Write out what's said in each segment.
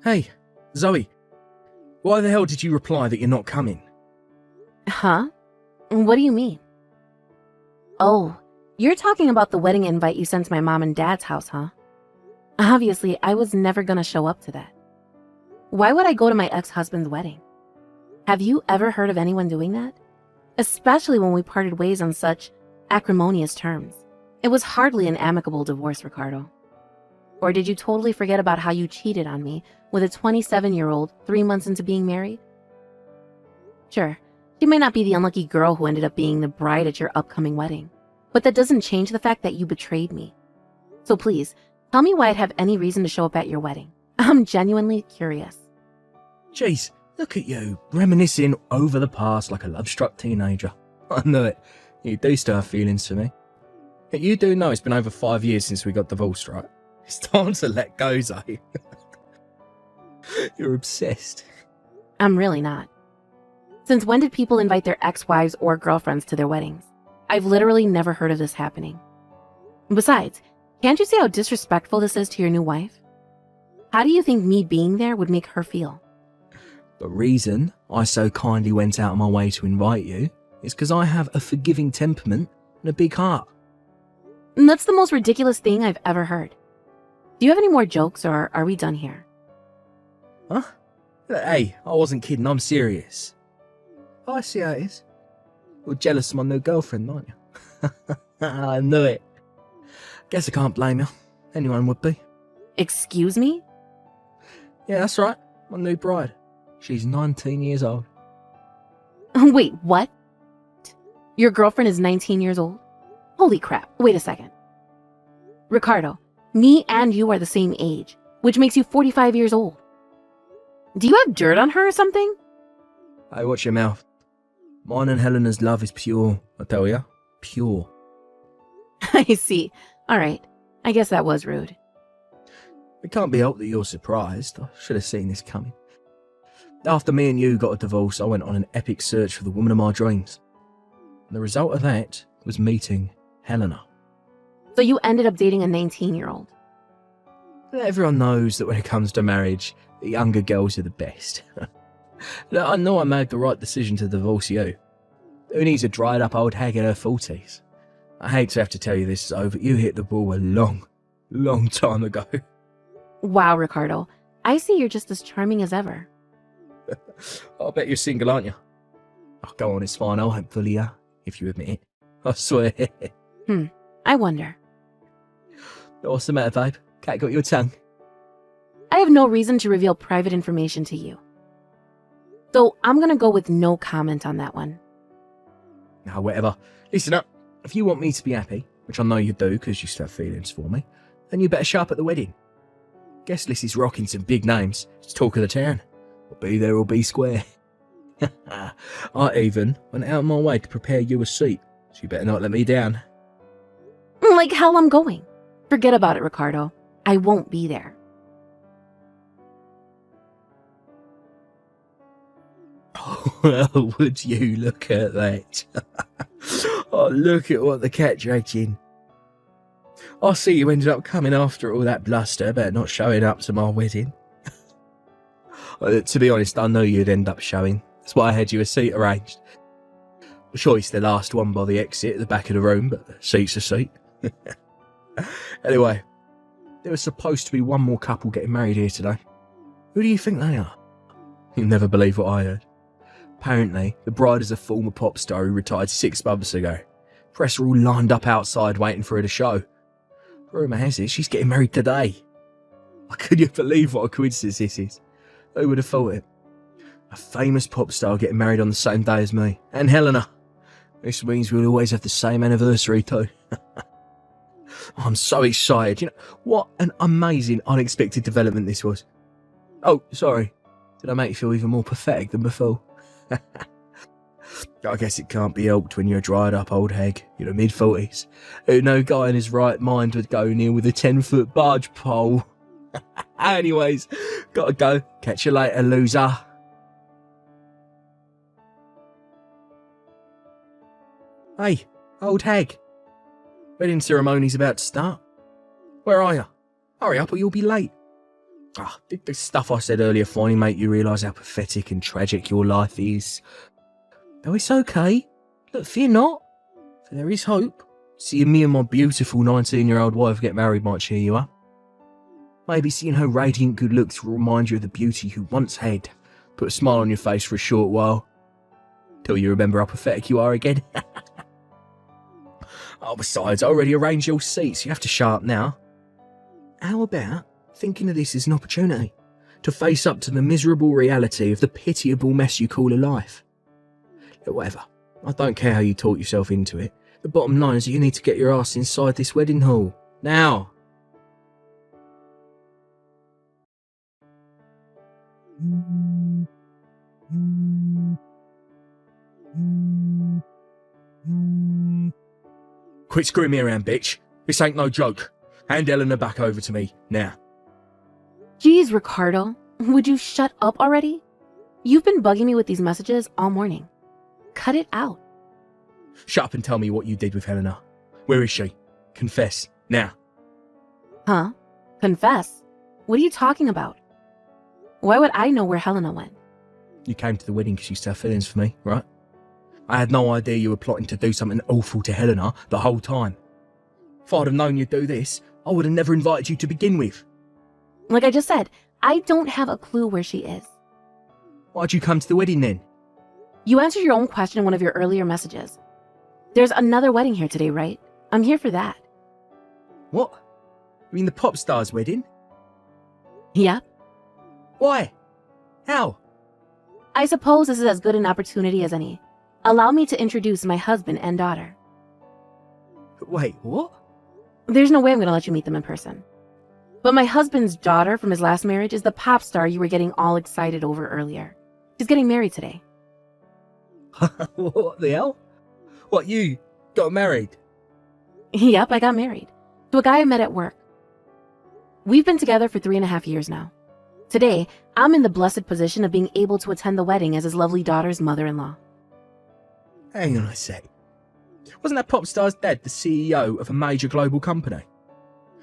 Hey, Zoe, why the hell did you reply that you're not coming? Huh? What do you mean? Oh, you're talking about the wedding invite you sent to my mom and dad's house, huh? Obviously, I was never gonna show up to that. Why would I go to my ex-husband's wedding? Have you ever heard of anyone doing that? Especially when we parted ways on such acrimonious terms. It was hardly an amicable divorce, Ricardo. Or did you totally forget about how you cheated on me with a 27-year-old 3 months into being married? Sure, she might not be the unlucky girl who ended up being the bride at your upcoming wedding, but that doesn't change the fact that you betrayed me. So please, tell me why I'd have any reason to show up at your wedding. I'm genuinely curious. Jeez, look at you, reminiscing over the past like a love-struck teenager. I knew it. You do still have feelings for me. But you do know it's been over 5 years since we got divorced, right? It's time to let go, Zoe. You're obsessed. I'm really not. Since when did people invite their ex-wives or girlfriends to their weddings? I've literally never heard of this happening. Besides, can't you see how disrespectful this is to your new wife? How do you think me being there would make her feel? The reason I so kindly went out of my way to invite you is because I have a forgiving temperament and a big heart. And that's the most ridiculous thing I've ever heard. Do you have any more jokes, or are we done here? Huh? Hey, I wasn't kidding, I'm serious. Oh, I see how it is. You're jealous of my new girlfriend, aren't you? I knew it. Guess I can't blame you. Anyone would be. Excuse me? Yeah, that's right. My new bride. She's 19 years old. Wait, what? Your girlfriend is 19 years old? Holy crap, wait a second. Ricardo, me and you are the same age, which makes you 45 years old. Do you have dirt on her or something? Hey, watch your mouth. Mine and Helena's love is pure, I tell ya. Pure. I see. Alright, I guess that was rude. It can't be helped that you're surprised. I should have seen this coming. After me and you got a divorce, I went on an epic search for the woman of my dreams. And the result of that was meeting Helena. So you ended up dating a 19-year-old. Everyone knows that when it comes to marriage, the younger girls are the best. Look, I know I made the right decision to divorce you. Who needs a dried up old hag in her 40s? I hate to have to tell you this, Zoe, but you hit the ball a long time ago. Wow, Ricardo. I see you're just as charming as ever. I'll bet you're single, aren't you? Oh, go on, it's fine. I won't bully you, if you admit it. I swear. I wonder. What's the matter, babe? Cat got your tongue? I have no reason to reveal private information to you. So I'm gonna go with no comment on that one. Now, whatever. Listen up. If you want me to be happy, which I know you do because you still have feelings for me, then you better show up at the wedding. Guest list is rocking some big names. It's talk of the town. I'll be there or be square. I even went out of my way to prepare you a seat, so you better not let me down. Like hell I'm going. Forget about it, Ricardo. I won't be there. Oh, would you look at that? Oh, look at what the cat dragged in. I see you ended up coming after all that bluster about not showing up to my wedding. To be honest, I knew you'd end up showing. That's why I had you a seat arranged. I'm sure it's the last one by the exit at the back of the room, but the seat's a seat. Anyway, there was supposed to be one more couple getting married here today. Who do you think they are? You'll never believe what I heard. Apparently, the bride is a former pop star who retired 6 months ago. Press are all lined up outside waiting for her to show. Rumour has it she's getting married today. Could you believe what a coincidence this is? Who would have thought it? A famous pop star getting married on the same day as me, and Helena. This means we'll always have the same anniversary too. I'm so excited. You know, what an amazing, unexpected development this was. Oh, sorry. Did I make you feel even more pathetic than before? I guess it can't be helped when you're a dried up old hag, mid-40s, who no guy in his right mind would go near with a 10-foot barge pole. Anyways, gotta go. Catch you later, loser. Hey, old hag. Wedding ceremony's about to start. Where are you? Hurry up or you'll be late. Did the stuff I said earlier finally make you realise how pathetic and tragic your life is? Oh, it's okay. Look, fear not. For there is hope. Seeing me and my beautiful 19-year-old wife get married might cheer you up. Maybe seeing her radiant good looks will remind you of the beauty you once had. Put a smile on your face for a short while. Till you remember how pathetic you are again. Oh, besides, I already arranged your seats. You have to shut up now. How about thinking of this as an opportunity to face up to the miserable reality of the pitiable mess you call a life? But whatever. I don't care how you talk yourself into it. The bottom line is that you need to get your ass inside this wedding hall. Now! Quit screwing me around, bitch. This ain't no joke. Hand Eleanor back over to me, now. Geez, Ricardo, would you shut up already? You've been bugging me with these messages all morning. Cut it out. Shut up and tell me what you did with Helena. Where is she? Confess, now. Huh? Confess? What are you talking about? Why would I know where Helena went? You came to the wedding because you still have feelings for me, right? I had no idea you were plotting to do something awful to Helena the whole time. If I'd have known you'd do this, I would have never invited you to begin with. Like I just said, I don't have a clue where she is. Why'd you come to the wedding then? You answered your own question in one of your earlier messages. There's another wedding here today, right? I'm here for that. What? You mean the pop star's wedding? Yep. Why? How? I suppose this is as good an opportunity as any. Allow me to introduce my husband and daughter. Wait, what? There's no way I'm going to let you meet them in person. But my husband's daughter from his last marriage is the pop star you were getting all excited over earlier. She's getting married today. What the hell? What, you got married? Yep, I got married. To a guy I met at work. We've been together for 3.5 years now. Today, I'm in the blessed position of being able to attend the wedding as his lovely daughter's mother-in-law. Hang on a sec. Wasn't that pop star's dad the CEO of a major global company?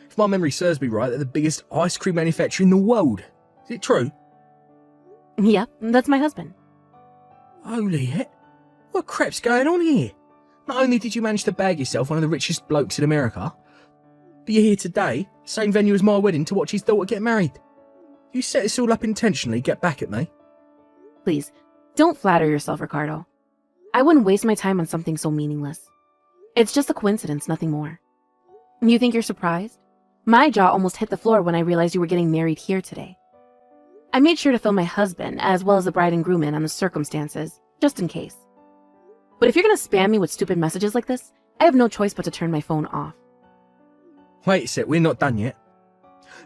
If my memory serves me right, they're the biggest ice cream manufacturer in the world. Is it true? Yep, that's my husband. Holy heck. What crap's going on here? Not only did you manage to bag yourself one of the richest blokes in America, but you're here today, same venue as my wedding, to watch his daughter get married. You set this all up intentionally, get back at me. Please, don't flatter yourself, Ricardo. I wouldn't waste my time on something so meaningless. It's just a coincidence, nothing more. You think you're surprised? My jaw almost hit the floor when I realized you were getting married here today. I made sure to fill my husband, as well as the bride and groom in on the circumstances, just in case. But if you're going to spam me with stupid messages like this, I have no choice but to turn my phone off. Wait a sec, we're not done yet.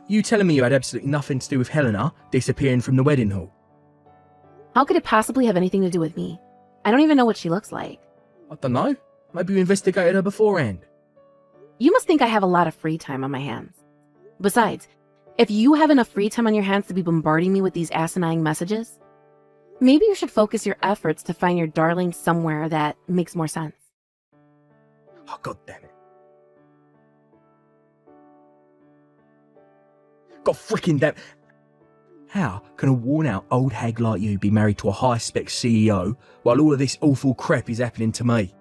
You telling me you had absolutely nothing to do with Helena disappearing from the wedding hall? How could it possibly have anything to do with me? I don't even know what she looks like. I don't know. Maybe you investigated her beforehand. You must think I have a lot of free time on my hands. Besides, if you have enough free time on your hands to be bombarding me with these asinine messages, maybe you should focus your efforts to find your darling somewhere that makes more sense. Oh, God damn it. God freaking damn. How can a worn-out old hag like you be married to a high-spec CEO while all of this awful crap is happening to me?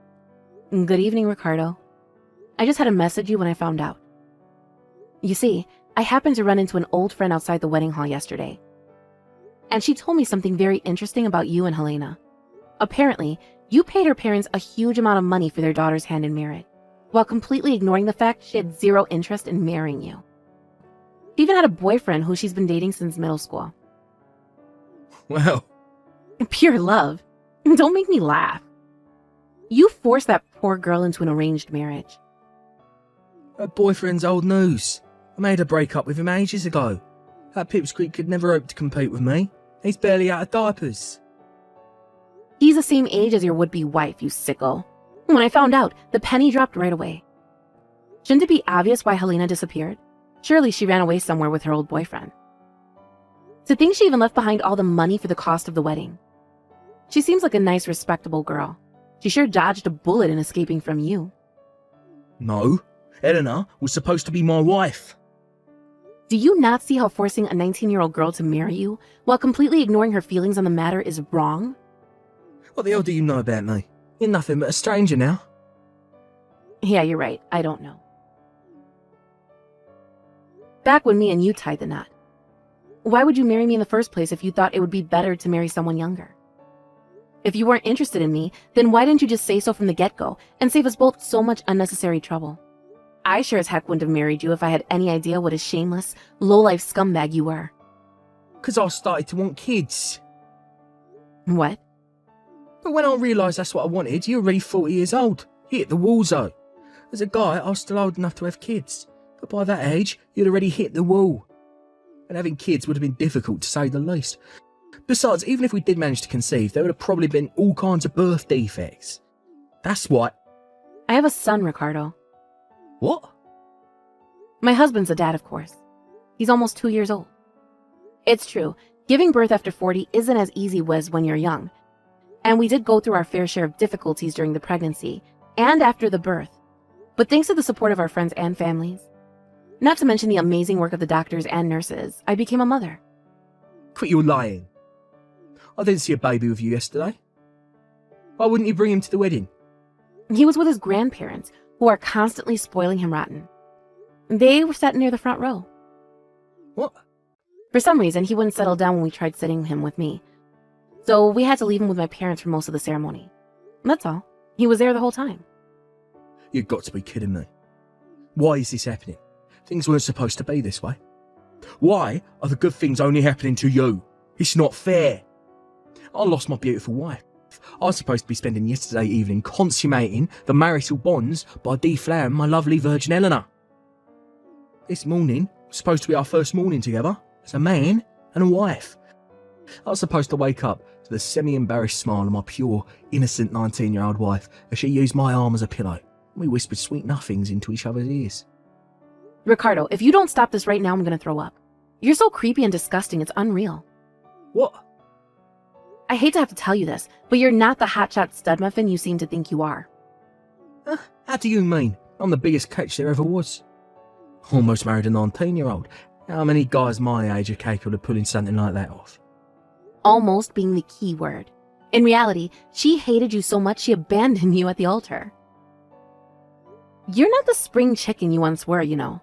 Good evening, Ricardo. I just had to message you when I found out. You see, I happened to run into an old friend outside the wedding hall yesterday. And she told me something very interesting about you and Helena. Apparently, you paid her parents a huge amount of money for their daughter's hand in marriage, while completely ignoring the fact she had zero interest in marrying you. She even had a boyfriend who she's been dating since middle school. Well, Pure love. Don't make me laugh. You forced that poor girl into an arranged marriage. her boyfriend's old news. I made her break up with him ages ago. That pipsqueak could never hope to compete with me. He's barely out of diapers. He's the same age as your would-be wife, you sicko. When I found out, the penny dropped right away. Shouldn't it be obvious why Helena disappeared? Surely she ran away somewhere with her old boyfriend. To think she even left behind all the money for the cost of the wedding. She seems like a nice, respectable girl. She sure dodged a bullet in escaping from you. No, Eleanor was supposed to be my wife. Do you not see how forcing a 19-year-old girl to marry you while completely ignoring her feelings on the matter is wrong? What the hell do you know about me? You're nothing but a stranger now. Yeah, you're right. I don't know. Back when me and you tied the knot, why would you marry me in the first place if you thought it would be better to marry someone younger? If you weren't interested in me, then why didn't you just say so from the get-go and save us both so much unnecessary trouble? I sure as heck wouldn't have married you if I had any idea what a shameless, low-life scumbag you were. 'Cause I started to want kids. What? But when I realised that's what I wanted, you were already 40 years old. You hit the wall zone. As a guy, I was still old enough to have kids. But by that age, you'd already hit the wall. And having kids would have been difficult, to say the least. Besides, even if we did manage to conceive, there would have probably been all kinds of birth defects. That's why... I have a son, Ricardo. What? My husband's a dad, of course. He's almost 2 years old. It's true, giving birth after 40 isn't as easy as when you're young. And we did go through our fair share of difficulties during the pregnancy and after the birth. But thanks to the support of our friends and families, not to mention the amazing work of the doctors and nurses, I became a mother. Quit your lying. I didn't see a baby with you yesterday. Why wouldn't you bring him to the wedding? He was with his grandparents, who are constantly spoiling him rotten. They were sat near the front row. What? For some reason, he wouldn't settle down when we tried sitting him with me. So we had to leave him with my parents for most of the ceremony. That's all. He was there the whole time. You've got to be kidding me. Why is this happening? Things weren't supposed to be this way. Why are the good things only happening to you? It's not fair. I lost my beautiful wife. I was supposed to be spending yesterday evening consummating the marital bonds by deflowering my lovely Virgin Eleanor. This morning was supposed to be our first morning together as a man and a wife. I was supposed to wake up to the semi-embarrassed smile of my pure, innocent 19-year-old wife as she used my arm as a pillow. We whispered sweet nothings into each other's ears. Ricardo, if you don't stop this right now, I'm going to throw up. You're so creepy and disgusting, it's unreal. What? I hate to have to tell you this, but you're not the hotshot stud muffin you seem to think you are. How do you mean? I'm the biggest catch there ever was. Almost married a 19-year-old. How many guys my age are capable of pulling something like that off? Almost being the key word. In reality, she hated you so much she abandoned you at the altar. You're not the spring chicken you once were, you know.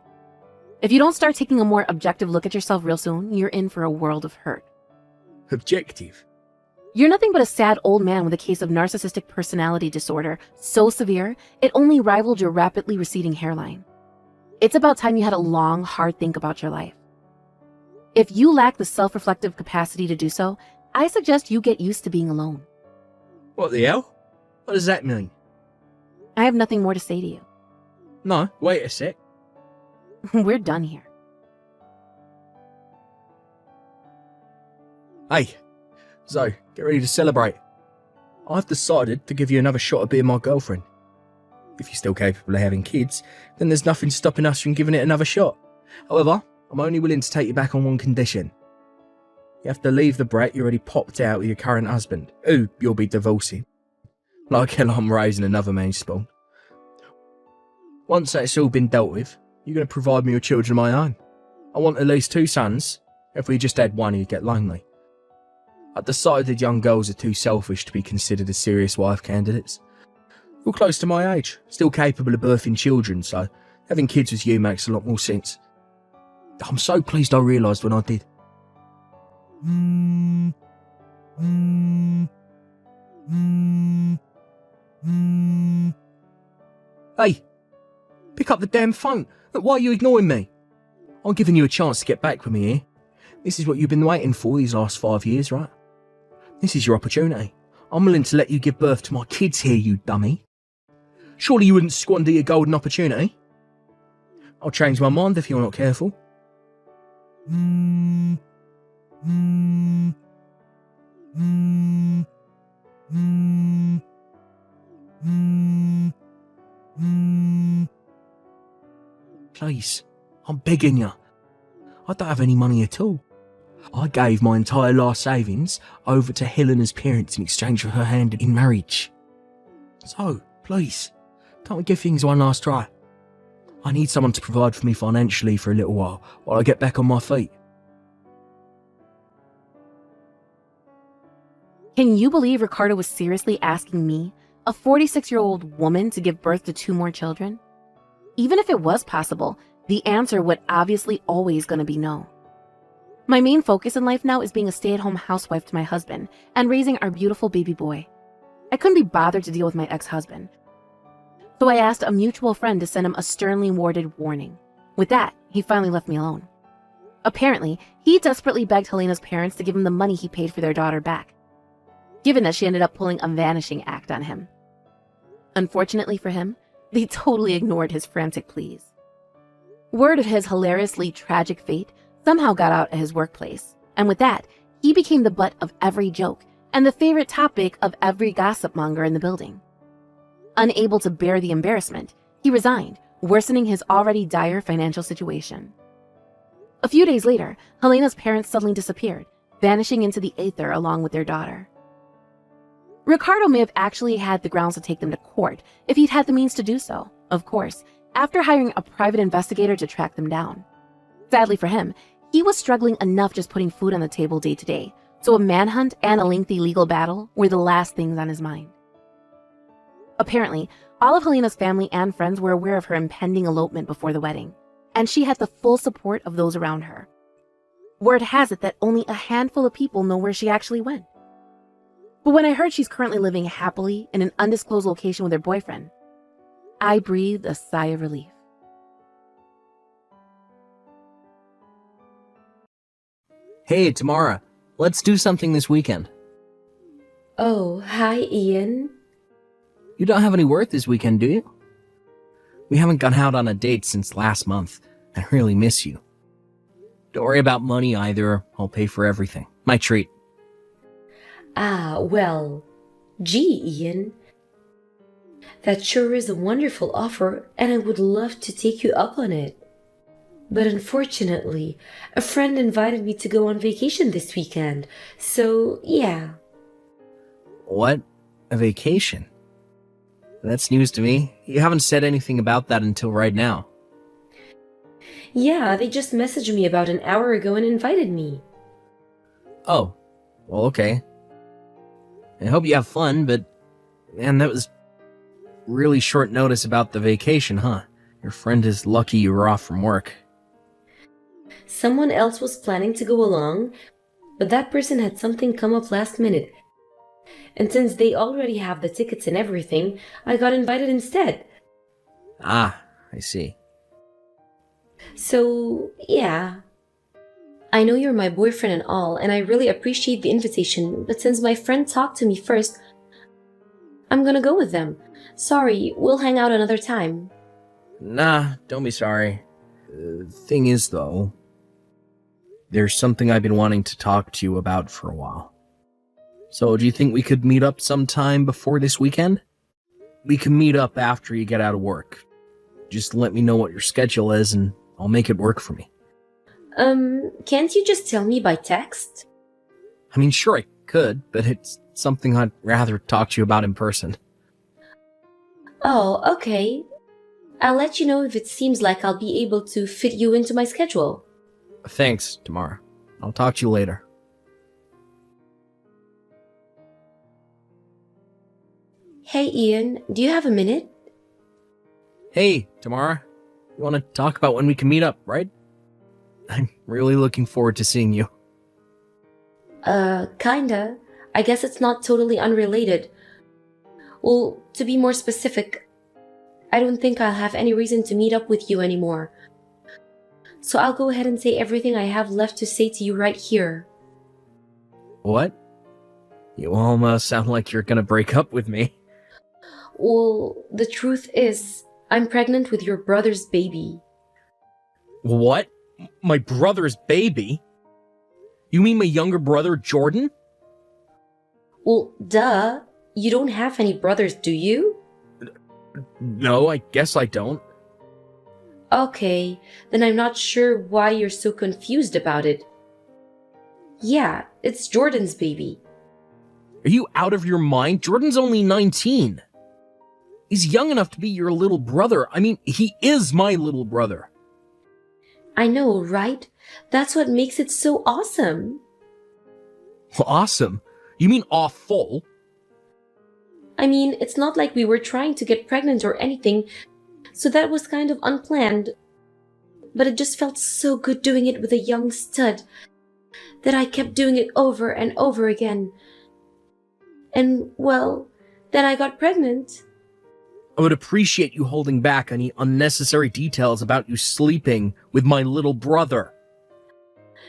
If you don't start taking a more objective look at yourself real soon, you're in for a world of hurt. Objective? You're nothing but a sad old man with a case of narcissistic personality disorder so severe, it only rivaled your rapidly receding hairline. It's about time you had a long, hard think about your life. If you lack the self-reflective capacity to do so, I suggest you get used to being alone. What the hell? What does that mean? I have nothing more to say to you. No, wait a sec. We're done here. Hey, Zoe, get ready to celebrate. I've decided to give you another shot at being my girlfriend. If you're still capable of having kids, then there's nothing stopping us from giving it another shot. However, I'm only willing to take you back on one condition. You have to leave the brat you already popped out with your current husband, who you'll be divorcing. Like hell, I'm raising another man's spawn. Once that's all been dealt with, you're going to provide me with children of my own. I want at least 2 sons. If we just had one, you'd get lonely. I decided young girls are too selfish to be considered as serious wife candidates. You're close to my age, still capable of birthing children, so having kids with you makes a lot more sense. I'm so pleased I realised when I did. Hey, pick up the damn phone. Why are you ignoring me? I'm giving you a chance to get back with me here. This is what you've been waiting for these last 5 years, right? This is your opportunity. I'm willing to let you give birth to my kids here, you dummy. Surely you wouldn't squander your golden opportunity? I'll change my mind if you're not careful. Please, I'm begging you. I don't have any money at all. I gave my entire last savings over to Helena's parents in exchange for her hand in marriage. So, please, can't we give things one last try? I need someone to provide for me financially for a little while I get back on my feet. Can you believe Ricardo was seriously asking me, a 46-year-old woman, to give birth to 2 more children? Even if it was possible, the answer would obviously always gonna be no. My main focus in life now is being a stay-at-home housewife to my husband and raising our beautiful baby boy. I couldn't be bothered to deal with my ex-husband. So I asked a mutual friend to send him a sternly worded warning. With that, he finally left me alone. Apparently, he desperately begged Helena's parents to give him the money he paid for their daughter back, given that she ended up pulling a vanishing act on him. Unfortunately for him, they totally ignored his frantic pleas. Word of his hilariously tragic fate somehow got out at his workplace, and with that, he became the butt of every joke and the favorite topic of every gossip monger in the building. Unable to bear the embarrassment, he resigned, worsening his already dire financial situation. A few days later, Helena's parents suddenly disappeared, vanishing into the aether along with their daughter. Ricardo may have actually had the grounds to take them to court if he'd had the means to do so, of course, after hiring a private investigator to track them down. Sadly for him, he was struggling enough just putting food on the table day to day, so a manhunt and a lengthy legal battle were the last things on his mind. Apparently, all of Helena's family and friends were aware of her impending elopement before the wedding, and she had the full support of those around her. Word has it that only a handful of people know where she actually went. But when I heard she's currently living happily in an undisclosed location with her boyfriend, I breathed a sigh of relief. Hey, Tamara, let's do something this weekend. Oh, hi, Ian. You don't have any work this weekend, do you? We haven't gone out on a date since last month. I really miss you. Don't worry about money either. I'll pay for everything. My treat. Ah, well, gee, Ian. That sure is a wonderful offer, and I would love to take you up on it. But unfortunately, a friend invited me to go on vacation this weekend, so yeah. What? A vacation? That's news to me. You haven't said anything about that until right now. Yeah, they just messaged me about an hour ago and invited me. Oh, well, okay. I hope you have fun, but man, that was really short notice about the vacation, huh? Your friend is lucky you were off from work. Someone else was planning to go along, but that person had something come up last minute. And since they already have the tickets and everything, I got invited instead. Ah, I see. So, yeah. I know you're my boyfriend and all, and I really appreciate the invitation, but since my friend talked to me first, I'm gonna go with them. Sorry, we'll hang out another time. Nah, don't be sorry. Thing is, though, there's something I've been wanting to talk to you about for a while. So, do you think we could meet up sometime before this weekend? We can meet up after you get out of work. Just let me know what your schedule is and I'll make it work for me. Can't you just tell me by text? I mean, sure I could, but it's something I'd rather talk to you about in person. Oh, okay. I'll let you know if it seems like I'll be able to fit you into my schedule. Thanks, Tamara. I'll talk to you later. Hey, Ian, do you have a minute? Hey, Tamara. You want to talk about when we can meet up, right? I'm really looking forward to seeing you. Kinda. I guess it's not totally unrelated. Well, to be more specific, I don't think I'll have any reason to meet up with you anymore. So I'll go ahead and say everything I have left to say to you right here. What? You almost sound like you're gonna break up with me. Well, the truth is, I'm pregnant with your brother's baby. What? My brother's baby? You mean my younger brother, Jordan? Well, duh. You don't have any brothers, do you? No, I guess I don't. Okay, then I'm not sure why you're so confused about it. Yeah, it's Jordan's baby. Are you out of your mind? Jordan's only 19. He's young enough to be your little brother. I mean, he is my little brother. I know, right? That's what makes it so awesome. Awesome? You mean awful? I mean, it's not like we were trying to get pregnant or anything, so that was kind of unplanned. But it just felt so good doing it with a young stud that I kept doing it over and over again. And, well, then I got pregnant. I would appreciate you holding back any unnecessary details about you sleeping with my little brother.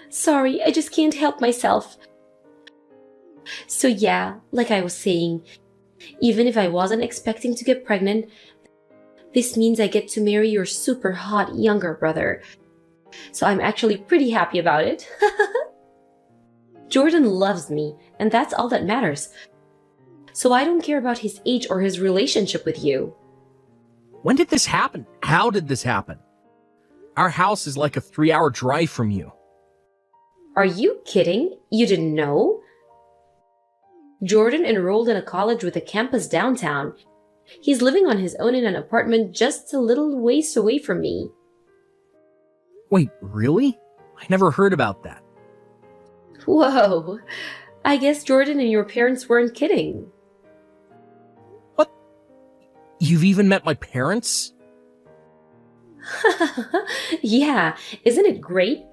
Sorry, I just can't help myself. So yeah, like I was saying, even if I wasn't expecting to get pregnant, this means I get to marry your super hot younger brother. So I'm actually pretty happy about it. Jordan loves me, and that's all that matters. So I don't care about his age or his relationship with you. When did this happen? How did this happen? Our house is like a 3-hour drive from you. Are you kidding? You didn't know? Jordan enrolled in a college with a campus downtown. He's living on his own in an apartment just a little ways away from me. Wait, really? I never heard about that. Whoa, I guess Jordan and your parents weren't kidding. What? You've even met my parents? Yeah, isn't it great?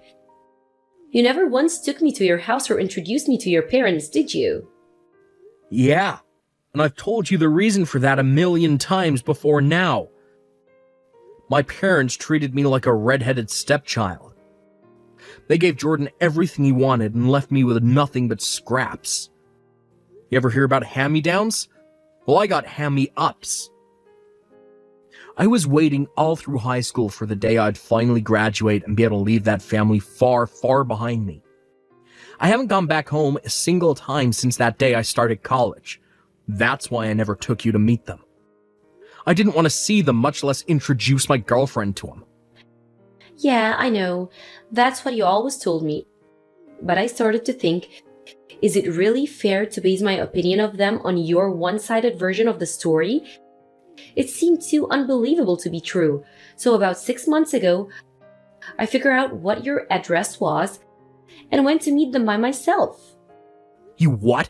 You never once took me to your house or introduced me to your parents, did you? Yeah, and I've told you the reason for that a million times before now. My parents treated me like a red-headed stepchild. They gave Jordan everything he wanted and left me with nothing but scraps. You ever hear about hand-me-downs? Well, I got hand-me-ups. I was waiting all through high school for the day I'd finally graduate and be able to leave that family far, far behind me. I haven't gone back home a single time since that day I started college. That's why I never took you to meet them. I didn't want to see them, much less introduce my girlfriend to them. Yeah, I know. That's what you always told me. But I started to think, is it really fair to base my opinion of them on your one-sided version of the story? It seemed too unbelievable to be true. So about 6 months ago, I figured out what your address was and went to meet them by myself. You what?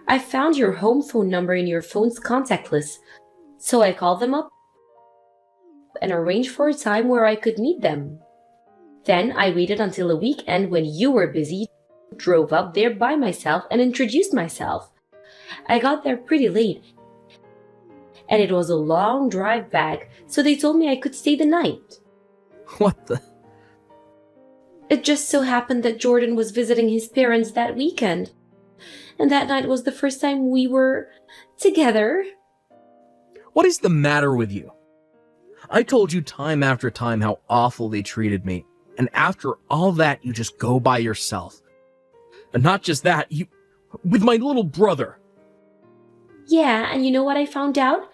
I found your home phone number in your phone's contact list, so I called them up and arranged for a time where I could meet them. Then I waited until a weekend when you were busy, drove up there by myself and introduced myself. I got there pretty late, and it was a long drive back, so they told me I could stay the night. What the? It just so happened that Jordan was visiting his parents that weekend, and that night was the first time we were together. What is the matter with you? I told you time after time how awful they treated me, and after all that, you just go by yourself. And not just that, you... with my little brother. Yeah, and you know what I found out?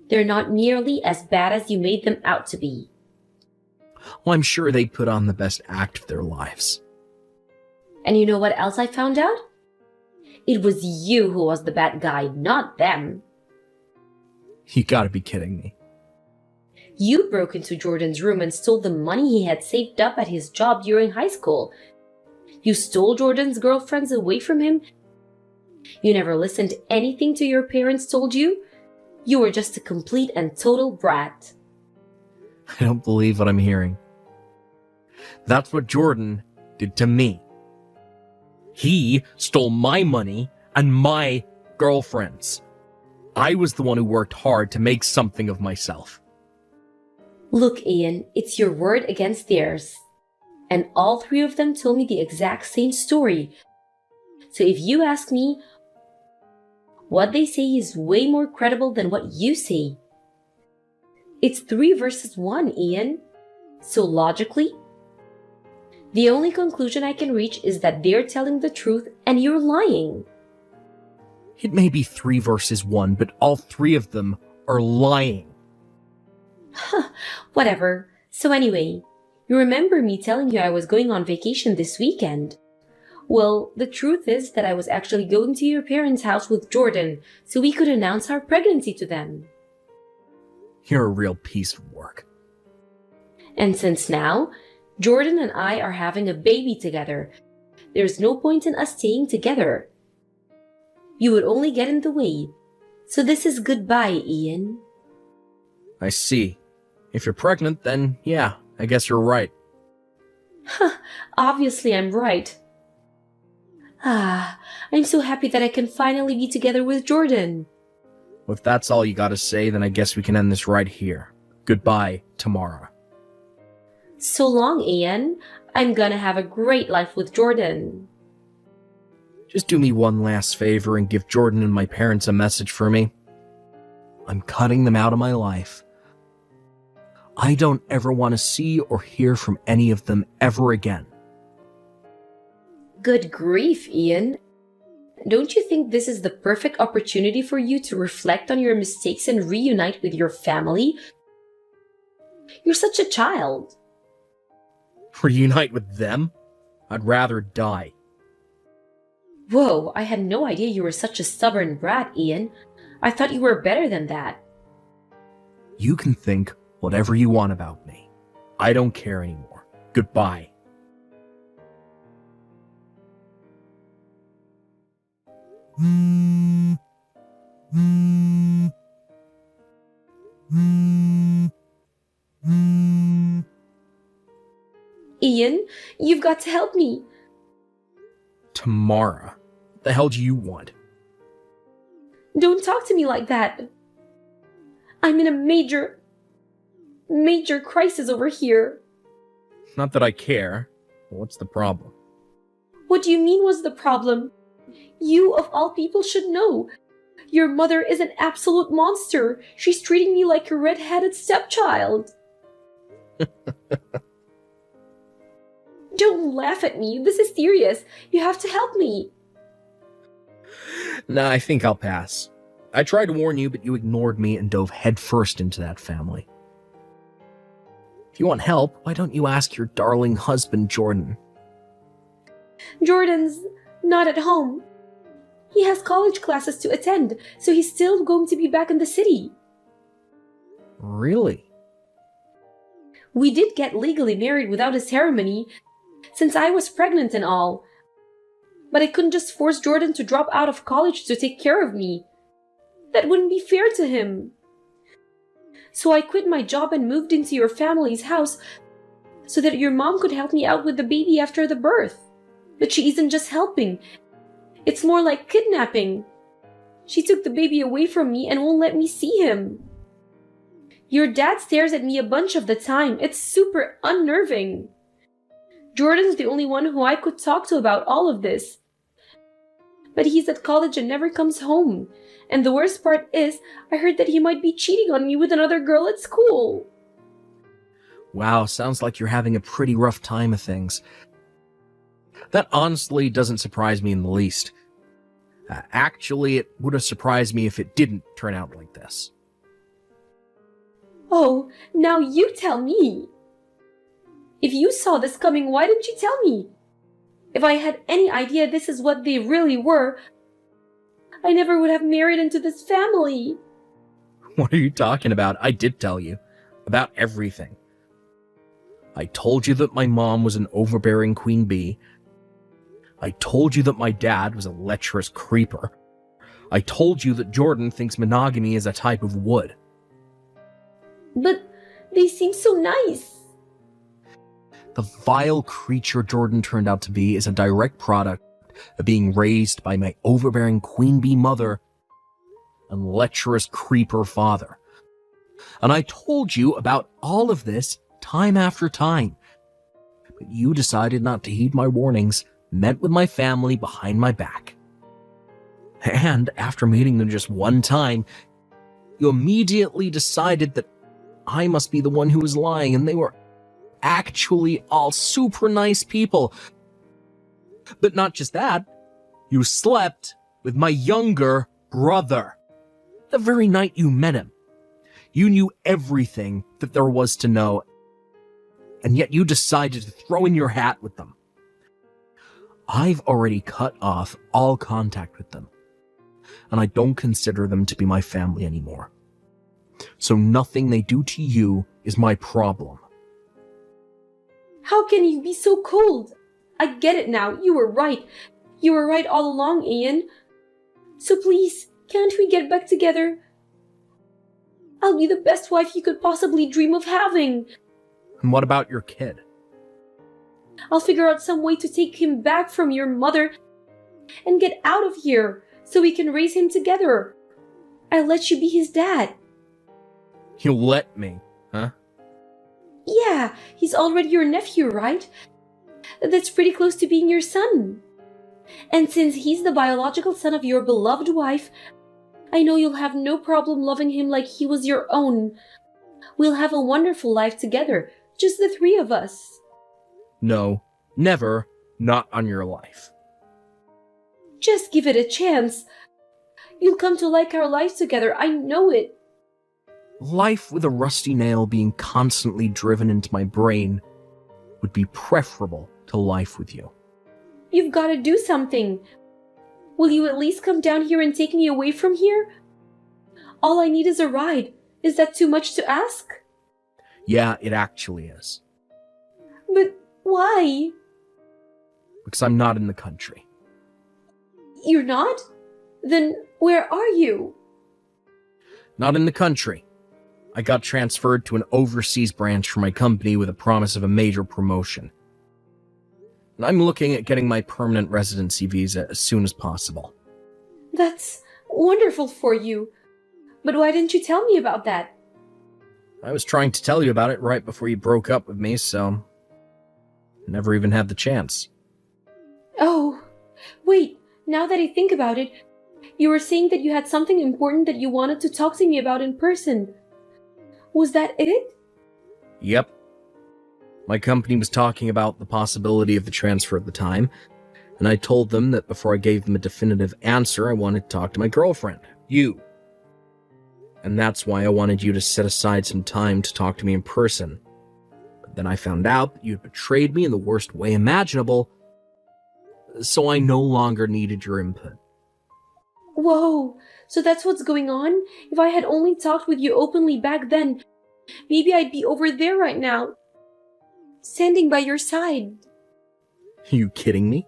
They're not nearly as bad as you made them out to be. Well, I'm sure they put on the best act of their lives. And you know what else I found out? It was you who was the bad guy, not them. You gotta be kidding me. You broke into Jordan's room and stole the money he had saved up at his job during high school. You stole Jordan's girlfriends away from him. You never listened to anything to your parents told you. You were just a complete and total brat. I don't believe what I'm hearing. That's what Jordan did to me. He stole my money and my girlfriend's. I was the one who worked hard to make something of myself. Look, Ian, it's your word against theirs. And all three of them told me the exact same story. So if you ask me, what they say is way more credible than what you say. It's 3 versus 1, Ian. So logically, the only conclusion I can reach is that they're telling the truth and you're lying. It may be 3 versus 1, but all 3 of them are lying. Whatever. So anyway, you remember me telling you I was going on vacation this weekend? Well, the truth is that I was actually going to your parents' house with Jordan so we could announce our pregnancy to them. You're a real piece of work. And since now, Jordan and I are having a baby together, there's no point in us staying together. You would only get in the way. So this is goodbye, Ian. I see. If you're pregnant, then yeah, I guess you're right. Obviously I'm right. I'm so happy that I can finally be together with Jordan. Well, if that's all you gotta say, then I guess we can end this right here. Goodbye, Tamara. So long, Ian. I'm gonna have a great life with Jordan. Just do me one last favor and give Jordan and my parents a message for me. I'm cutting them out of my life. I don't ever want to see or hear from any of them ever again. Good grief, Ian. Don't you think this is the perfect opportunity for you to reflect on your mistakes and reunite with your family? You're such a child. Reunite with them? I'd rather die. Whoa, I had no idea you were such a stubborn brat, Ian. I thought you were better than that. You can think whatever you want about me. I don't care anymore. Goodbye. Ian, you've got to help me. Tamara, what the hell do you want? Don't talk to me like that. I'm in a major crisis over here. Not that I care. What's the problem? What do you mean was the problem? You, of all people, should know. Your mother is an absolute monster. She's treating me like a red-headed stepchild. Don't laugh at me. This is serious. You have to help me. Nah, I think I'll pass. I tried to warn you, but you ignored me and dove headfirst into that family. If you want help, why don't you ask your darling husband, Jordan? Jordan's not at home. He has college classes to attend, so he's still going to be back in the city. Really? We did get legally married without a ceremony, since I was pregnant and all. But I couldn't just force Jordan to drop out of college to take care of me. That wouldn't be fair to him. So I quit my job and moved into your family's house so that your mom could help me out with the baby after the birth. But she isn't just helping. It's more like kidnapping. She took the baby away from me and won't let me see him. Your dad stares at me a bunch of the time. It's super unnerving. Jordan's the only one who I could talk to about all of this. But he's at college and never comes home. And the worst part is, I heard that he might be cheating on me with another girl at school. Wow, sounds like you're having a pretty rough time of things. That honestly doesn't surprise me in the least. Actually, it would have surprised me if it didn't turn out like this. Oh, now you tell me. If you saw this coming, why didn't you tell me? If I had any idea this is what they really were, I never would have married into this family. What are you talking about? I did tell you. About everything. I told you that my mom was an overbearing queen bee. I told you that my dad was a lecherous creeper. I told you that Jordan thinks monogamy is a type of wood. But they seem so nice. The vile creature Jordan turned out to be is a direct product of being raised by my overbearing queen bee mother and lecherous creeper father. And I told you about all of this time after time. But you decided not to heed my warnings, met with my family behind my back. And after meeting them just one time, you immediately decided that I must be the one who was lying, and they were actually all super nice people. But not just that, you slept with my younger brother. The very night you met him. You knew everything that there was to know, and yet you decided to throw in your hat with them. I've already cut off all contact with them, and I don't consider them to be my family anymore. So nothing they do to you is my problem. How can you be so cold? I get it now. You were right. You were right all along, Ian. So please, can't we get back together? I'll be the best wife you could possibly dream of having. And what about your kid? I'll figure out some way to take him back from your mother and get out of here so we can raise him together. I'll let you be his dad. You'll let me, huh? Yeah, he's already your nephew, right? That's pretty close to being your son. And since he's the biological son of your beloved wife, I know you'll have no problem loving him like he was your own. We'll have a wonderful life together, just the three of us. No, never, not on your life. Just give it a chance. You'll come to like our lives together, I know it. Life with a rusty nail being constantly driven into my brain would be preferable to life with you. You've got to do something. Will you at least come down here and take me away from here? All I need is a ride. Is that too much to ask? Yeah, it actually is. But why? Because I'm not in the country. You're not? Then where are you? Not in the country. I got transferred to an overseas branch for my company with a promise of a major promotion. And I'm looking at getting my permanent residency visa as soon as possible. That's wonderful for you. But why didn't you tell me about that? I was trying to tell you about it right before you broke up with me, so never even had the chance. Oh, wait, now that I think about it, you were saying that you had something important that you wanted to talk to me about in person. Was that it? Yep. My company was talking about the possibility of the transfer at the time, and I told them that before I gave them a definitive answer, I wanted to talk to my girlfriend, you. And that's why I wanted you to set aside some time to talk to me in person. But then I found out that you had betrayed me in the worst way imaginable, so I no longer needed your input. Whoa, so that's what's going on? If I had only talked with you openly back then, maybe I'd be over there right now, standing by your side. Are you kidding me?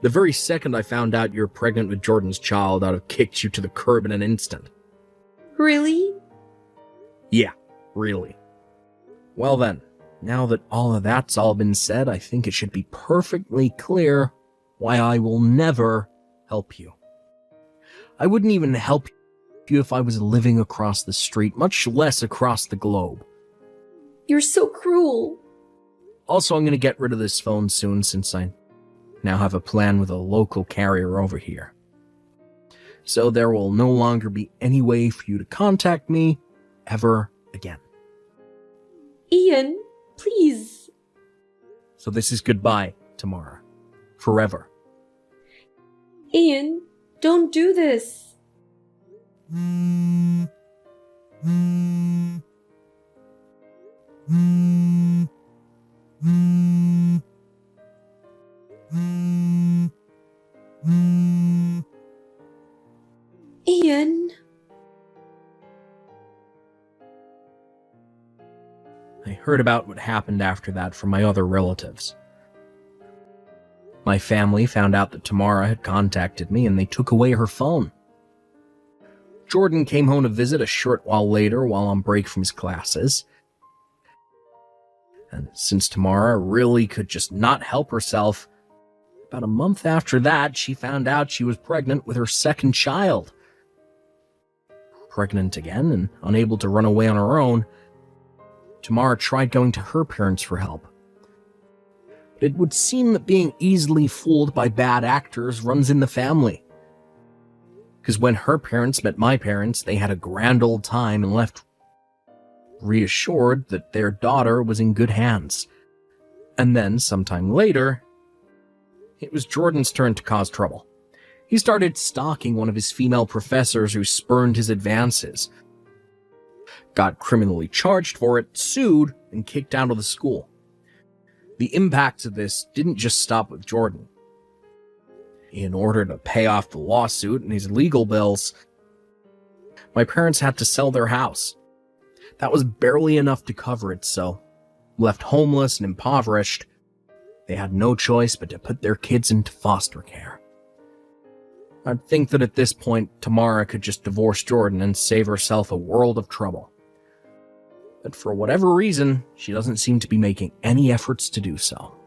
The very second I found out you're pregnant with Jordan's child, I'd have kicked you to the curb in an instant. Really? Yeah, really. Well then, now that all of that's all been said, I think it should be perfectly clear why I will never help you. I wouldn't even help you if I was living across the street, much less across the globe. You're so cruel. Also, I'm going to get rid of this phone soon since I now have a plan with a local carrier over here. So there will no longer be any way for you to contact me ever again. Ian, please. So this is goodbye, Tamara. Forever. Ian, don't do this. Ian. I heard about what happened after that from my other relatives. My family found out that Tamara had contacted me and they took away her phone. Jordan came home to visit a short while later while on break from his classes. And since Tamara really could just not help herself, about a month after that, she found out she was pregnant with her second child. Pregnant again and unable to run away on her own, Tamara tried going to her parents for help. But it would seem that being easily fooled by bad actors runs in the family. Because when her parents met my parents, they had a grand old time and left reassured that their daughter was in good hands. And then, sometime later, it was Jordan's turn to cause trouble. He started stalking one of his female professors who spurned his advances, got criminally charged for it, sued, and kicked out of the school. The impacts of this didn't just stop with Jordan. In order to pay off the lawsuit and his legal bills, my parents had to sell their house. That was barely enough to cover it, so left homeless and impoverished, they had no choice but to put their kids into foster care. I'd think that at this point, Tamara could just divorce Jordan and save herself a world of trouble. But for whatever reason, she doesn't seem to be making any efforts to do so.